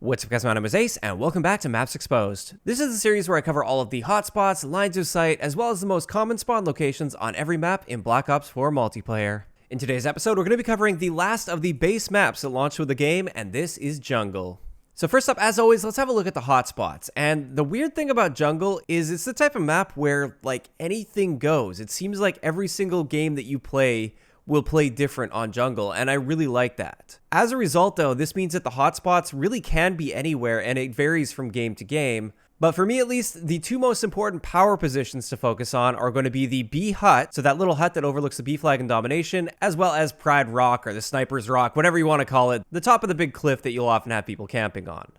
What's up guys, my name is Ace, and welcome back to Maps Exposed. This is a series where I cover all of the hotspots, lines of sight, as well as the most common spawn locations on every map in Black Ops 4 multiplayer. In today's episode, we're going to be covering the last of the base maps that launched with the game, and this is Jungle. So first up, as always, let's have a look at the hotspots. And the weird thing about Jungle is it's the type of map where, like, anything goes. It seems like every single game that you play will play different on Jungle, and I really like that. As a result, though, this means that the hotspots really can be anywhere, and it varies from game to game. But for me, at least, the two most important power positions to focus on are going to be the B hut, so that little hut that overlooks the B flag and domination, as well as Pride Rock, or the Sniper's Rock, whatever you want to call it, the top of the big cliff that you'll often have people camping on.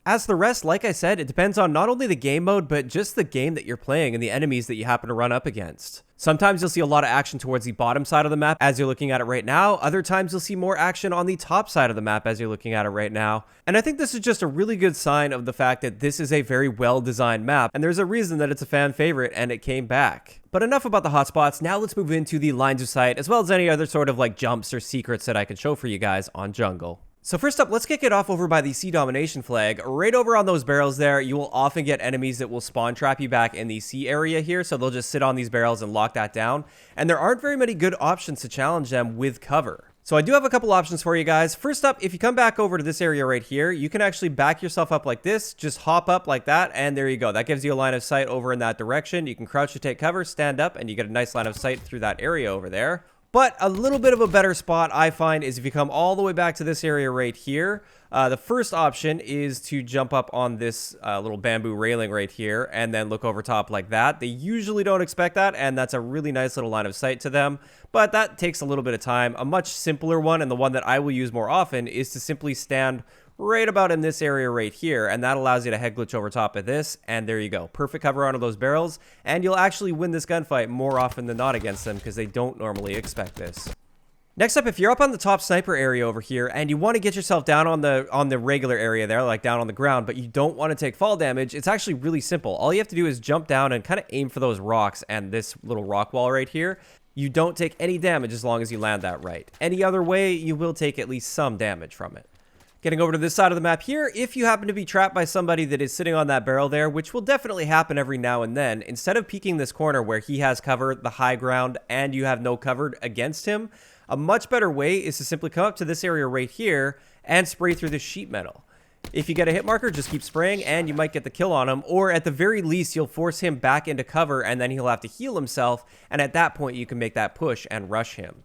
As the rest, like I said, it depends on not only the game mode, but just the game that you're playing and the enemies that you happen to run up against. Sometimes you'll see a lot of action towards the bottom side of the map as you're looking at it right now. Other times you'll see more action on the top side of the map as you're looking at it right now. And I think this is just a really good sign of the fact that this is a very well-designed map, and there's a reason that it's a fan favorite and it came back. But enough about the hotspots, now let's move into the lines of sight, as well as any other sort of like jumps or secrets that I can show for you guys on Jungle. So first up, let's kick it off over by the C domination flag. Right over on those barrels there, you will often get enemies that will spawn trap you back in the C area here, so they'll just sit on these barrels and lock that down. And there aren't very many good options to challenge them with cover. So I do have a couple options for you guys. First up, if you come back over to this area right here, you can actually back yourself up like this, just hop up like that, and there you go. That gives you a line of sight over in that direction. You can crouch to take cover, stand up, and you get a nice line of sight through that area over there. But a little bit of a better spot, I find, is if you come all the way back to this area right here. The first option is to jump up on this little bamboo railing right here and then look over top like that. They usually don't expect that, and that's a really nice little line of sight to them. But that takes a little bit of time. A much simpler one, and the one that I will use more often, is to simply stand right about in this area right here, and that allows you to head glitch over top of this, and there you go. Perfect cover onto those barrels, and you'll actually win this gunfight more often than not against them because they don't normally expect this. Next up, if you're up on the top sniper area over here and you want to get yourself down on the regular area there, like down on the ground, but you don't want to take fall damage, it's actually really simple. All you have to do is jump down and kind of aim for those rocks and this little rock wall right here. You don't take any damage as long as you land that right. Any other way, you will take at least some damage from it. Getting over to this side of the map here, if you happen to be trapped by somebody that is sitting on that barrel there, which will definitely happen every now and then, instead of peeking this corner where he has cover, the high ground, and you have no cover against him, a much better way is to simply come up to this area right here and spray through this sheet metal. If you get a hit marker, just keep spraying and you might get the kill on him, or at the very least, you'll force him back into cover and then he'll have to heal himself, and at that point, you can make that push and rush him.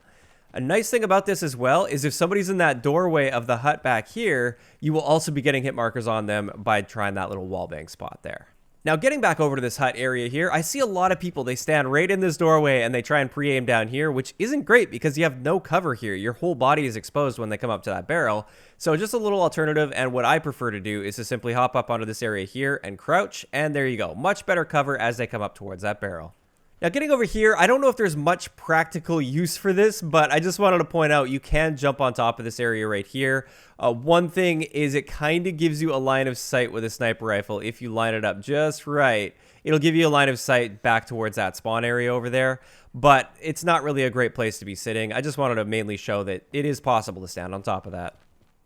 A nice thing about this as well is if somebody's in that doorway of the hut back here, you will also be getting hit markers on them by trying that little wallbang spot there. Now, getting back over to this hut area here, I see a lot of people, they stand right in this doorway and they try and pre-aim down here, which isn't great because you have no cover here. Your whole body is exposed when they come up to that barrel. So just a little alternative, and what I prefer to do is to simply hop up onto this area here and crouch, and there you go. Much better cover as they come up towards that barrel. Now, getting over here, I don't know if there's much practical use for this, but I just wanted to point out you can jump on top of this area right here. One thing is it kind of gives you a line of sight with a sniper rifle. If you line it up just right, it'll give you a line of sight back towards that spawn area over there, but it's not really a great place to be sitting. I just wanted to mainly show that it is possible to stand on top of that.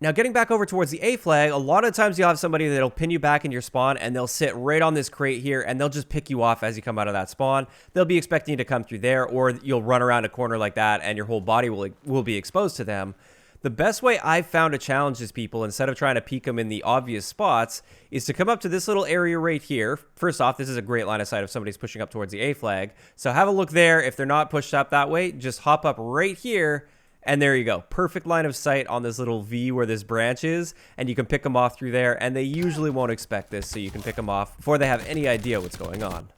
Now, getting back over towards the A flag, a lot of times you'll have somebody that'll pin you back in your spawn and they'll sit right on this crate here and they'll just pick you off as you come out of that spawn. They'll be expecting you to come through there, or you'll run around a corner like that and your whole body will be exposed to them. The best way I've found to challenge these people, instead of trying to peek them in the obvious spots, is to come up to this little area right here. First off, this is a great line of sight if somebody's pushing up towards the A flag. So have a look there. If they're not pushed up that way, just hop up right here. And there you go. Perfect line of sight on this little V where this branch is, and you can pick them off through there, and they usually won't expect this, so you can pick them off before they have any idea what's going on.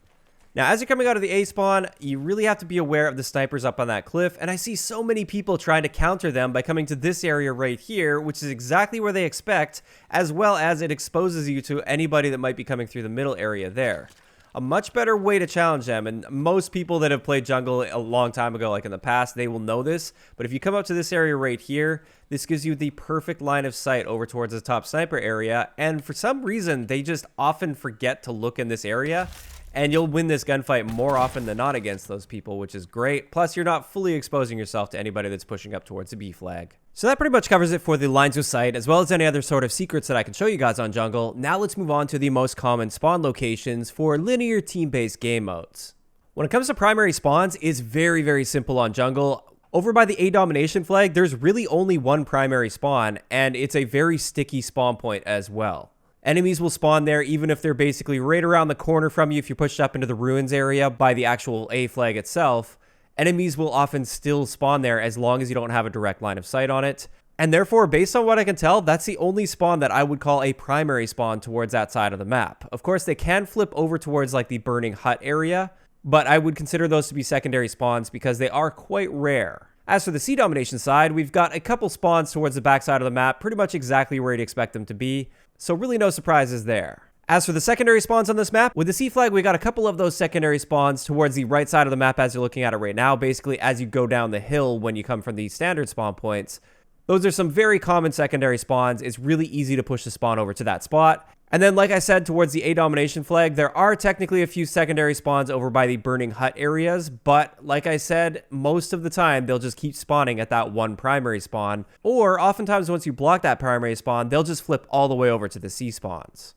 Now, as you're coming out of the A spawn, you really have to be aware of the snipers up on that cliff, and I see so many people trying to counter them by coming to this area right here, which is exactly where they expect, as well as it exposes you to anybody that might be coming through the middle area there. A much better way to challenge them, and most people that have played Jungle a long time ago, like in the past, they will know this, but if you come up to this area right here, this gives you the perfect line of sight over towards the top sniper area, and for some reason, they just often forget to look in this area, and you'll win this gunfight more often than not against those people, which is great. Plus, you're not fully exposing yourself to anybody that's pushing up towards the B flag. So that pretty much covers it for the lines of sight, as well as any other sort of secrets that I can show you guys on Jungle. Now let's move on to the most common spawn locations for linear team-based game modes. When it comes to primary spawns, it's very, very simple on Jungle. Over by the A domination flag, there's really only one primary spawn, and it's a very sticky spawn point as well. Enemies will spawn there even if they're basically right around the corner from you if you're pushed up into the ruins area by the actual A flag itself. Enemies will often still spawn there as long as you don't have a direct line of sight on it. And therefore, based on what I can tell, that's the only spawn that I would call a primary spawn towards that side of the map. Of course, they can flip over towards like the burning hut area, but I would consider those to be secondary spawns because they are quite rare. As for the C domination side, we've got a couple spawns towards the backside of the map, pretty much exactly where you'd expect them to be, so really no surprises there. As for the secondary spawns on this map, with the C flag, we got a couple of those secondary spawns towards the right side of the map as you're looking at it right now, basically as you go down the hill when you come from the standard spawn points. Those are some very common secondary spawns. It's really easy to push the spawn over to that spot. And then, like I said, towards the A domination flag, there are technically a few secondary spawns over by the burning hut areas, but like I said, most of the time, they'll just keep spawning at that one primary spawn, or oftentimes once you block that primary spawn, they'll just flip all the way over to the C spawns.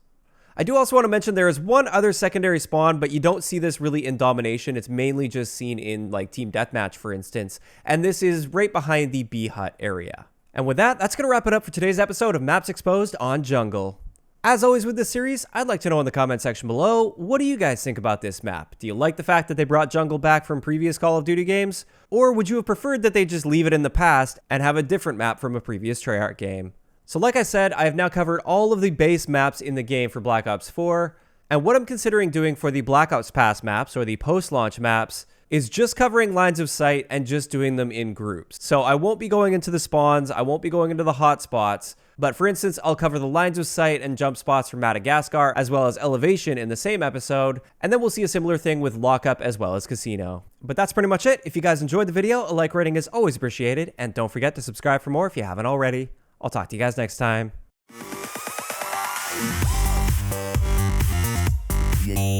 I do also want to mention there is one other secondary spawn, but you don't see this really in domination. It's mainly just seen in like team deathmatch, for instance, and this is right behind the B hut area. And with that, that's going to wrap it up for today's episode of Maps Exposed on Jungle. As always with this series, I'd like to know in the comment section below, what do you guys think about this map? Do you like the fact that they brought Jungle back from previous Call of Duty games? Or would you have preferred that they just leave it in the past and have a different map from a previous Treyarch game? So like I said, I have now covered all of the base maps in the game for Black Ops 4, and what I'm considering doing for the Black Ops Pass maps, or the post-launch maps, is just covering lines of sight and just doing them in groups. So I won't be going into the spawns, I won't be going into the hotspots, but for instance, I'll cover the lines of sight and jump spots from Madagascar, as well as elevation in the same episode, and then we'll see a similar thing with lockup as well as casino. But that's pretty much it. If you guys enjoyed the video, a like rating is always appreciated, and don't forget to subscribe for more if you haven't already. I'll talk to you guys next time. Yeah.